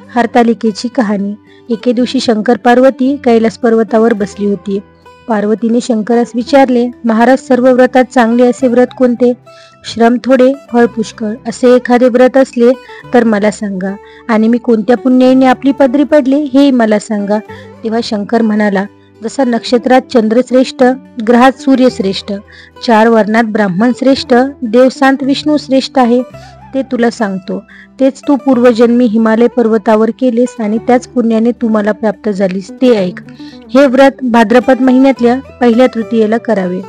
हरतालिकेची कहाणी. एके दिवशी शंकर पार्वती कैलास पर्वतावर बसली होती. पार्वतीने शंकरास विचारले, महाराज, सर्व व्रतात चांगले असे व्रत कोणते? श्रम थोडे, फळ पुष्कळ असे एखादे व्रत असले तर मला सांगा, आणि मी कोणत्या पुण्याईने आपली पदरी पडले हेही मला सांगा. तेव्हा शंकर म्हणाला, जसा नक्षत्रात चंद्र श्रेष्ठ, ग्रहात सूर्य श्रेष्ठ, 4 वर्णात ब्राह्मण श्रेष्ठ, देवसांत विष्णू श्रेष्ठ आहे, ते तुला सांगतो. तेच तू पूर्वजन्मी हिमालय पर्वतावर केलेस आणि त्याच पुण्याने तू मला प्राप्त झालीस, ते ऐक. हे व्रत भाद्रपद महिन्यातल्या पहिल्या तृतीयेला करावे.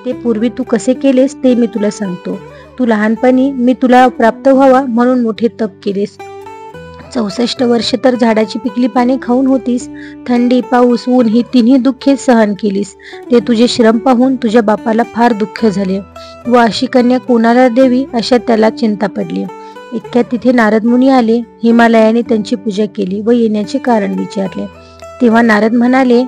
ते पूर्वी तू कसे केलेस ते मी तुला सांगतो. तू लहानपणी मी तुला प्राप्त व्हावा म्हणून मोठे तप केलेस. 64 वर्ष तर झाडाची पिकली पाने खाऊन होतीस. थंडी, पाऊस, ऊन ही तिन्ही दुःखे सहन केलीस. ते तुझे श्रम पाहून तुझ्या बापाला फार दुःख झाले व अशी कन्या कोणाला देवी अशा त्याला चिंता पडली. इतक्यात तिथे नारद मुनी आले. हिमालयाने त्यांची पूजा केली व येण्याचे कारण विचारले. तेव्हा नारद म्हणाले,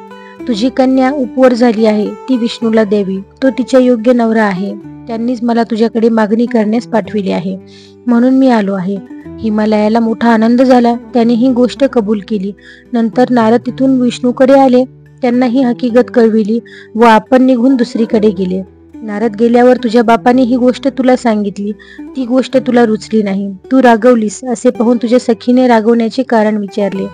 तुझी कन्या उपवर झाली आहे, ती विष्णूला देवी. तो तिच्या योग्य नवरा आहे. त्यांनीच मला तुझ्याकडे मागणी करण्यास पाठविले आहे, म्हणून मी आलो आहे. हिमालयाला मोठा आनंद झाला. त्याने ही गोष्ट कबूल केली. नंतर नारद तिथून विष्णूकडे आले. त्यांना ही हकीकत कळविली व आपण निघून दुसरीकडे गेले. नारद गेल्यावर तुझ्या बापाने ही गोष्ट तुला सांगितली. ती गोष्ट तुला रुचली नाही. तू रागवलीस. असे पाहून तुझ्या सखीने रागवण्याचे कारण विचारले.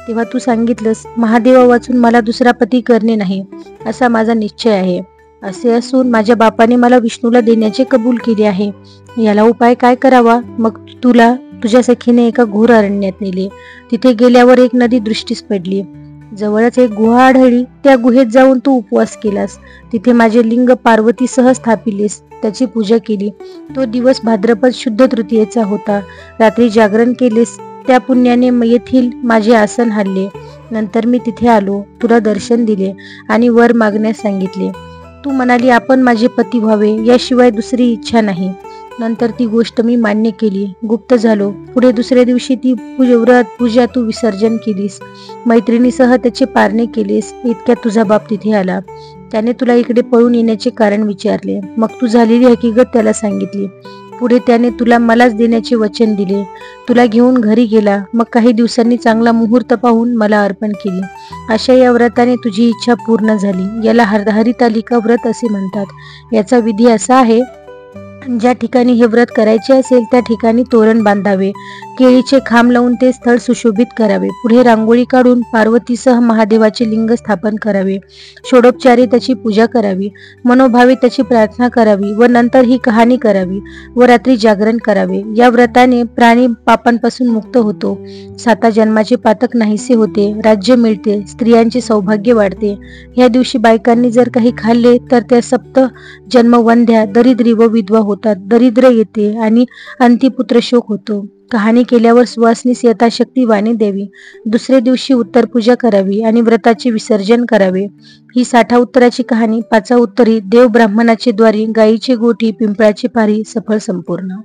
तेव्हा तू सांगितलंस, महादेवा वाचून मला दुसरा पती करणे नाही, असा माझा निश्चय आहे. असे असून माझ्या बापाने मला विष्णूला देण्याचे कबूल केले आहे. याला उपाय काय करावा? मग तुला तुझ्या सखीने एका घोर अरण्यात नेले. तिथे गेल्यावर एक नदी दृष्टीस पडली. जवळच एक गुहा आढळली. त्या गुहेत जाऊन तू उपवास केलास. तिथे माझे लिंग पार्वतीसह स्थापिलेस. त्याची पूजा केली. तो दिवस भाद्रपद शुद्ध तृतीयेचा होता. रात्री जागरण केलेस. त्या पुण्याने येथील माझे आसन हल्ले. नंतर मी तिथे आलो. तुला दर्शन दिले आणि वर मागण्यास सांगितले. तू म्हणाली, आपण माझे पती व्हावे, याशिवाय दुसरी इच्छा नाही. नंतर ती गोष्ट मी मान्य केली. गुप्त झालो. पुढे दुसऱ्या दिवशी ती व्रत पूजा तू विसर्जन केलीस. मैत्रिणीसह त्याचे पारणे केलेस. इतक्यात तुझा बाप तिथे आला. त्याने तुला इकडे पळून येण्याचे कारण विचारले. मग तू झालेली हकीकत त्याला सांगितली. पुढे त्याने तुला मलाच देण्याचे वचन दिले. तुला घेऊन घरी गेला. मग काही दिवसांनी चांगला मुहूर्त पाहून मला अर्पण केले. अशा या व्रताने तुझी इच्छा पूर्ण झाली. याला हरतालिका व्रत असे म्हणतात. याचा विधी असा आहे, ज्या ठिकाणी हे व्रत करायचे असेल त्या ठिकाणी तोरण बांधावे. केळीचे खांब लावून ते स्थळ सुशोभित करावे. पुढे रांगोळी काढून पार्वतीसह महादेवाचे लिंग स्थापन करावे. षोडोपचारे त्याची पूजा करावी. मनोभावे त्याची प्रार्थना करावी व नंतर ही कहाणी करावी व रात्री जागरण करावे. या व्रताने प्राणी पापांपासून मुक्त होतो. 7 जन्माचे पातक नाहीसे होते. राज्य मिळते. स्त्रियांचे सौभाग्य वाढते. या दिवशी बायकांनी जर काही खाल्ले तर त्या 7 जन्म वंध्या, दरिद्री व विधवा होतात. दरिद्र येते आणि अंतिपुत्र शोक होतो. कहाणी केल्यावर सुवासनीस यथाशक्ती वाणी द्यावी. दुसऱ्या दिवशी उत्तर पूजा करावी आणि व्रताचे विसर्जन करावे. ही 60 उत्तराची कहाणी. 5 उत्तरी देव ब्राह्मणाचे द्वारी, गायीचे गोठी, पिंपळाची पारी, सफळ संपूर्ण.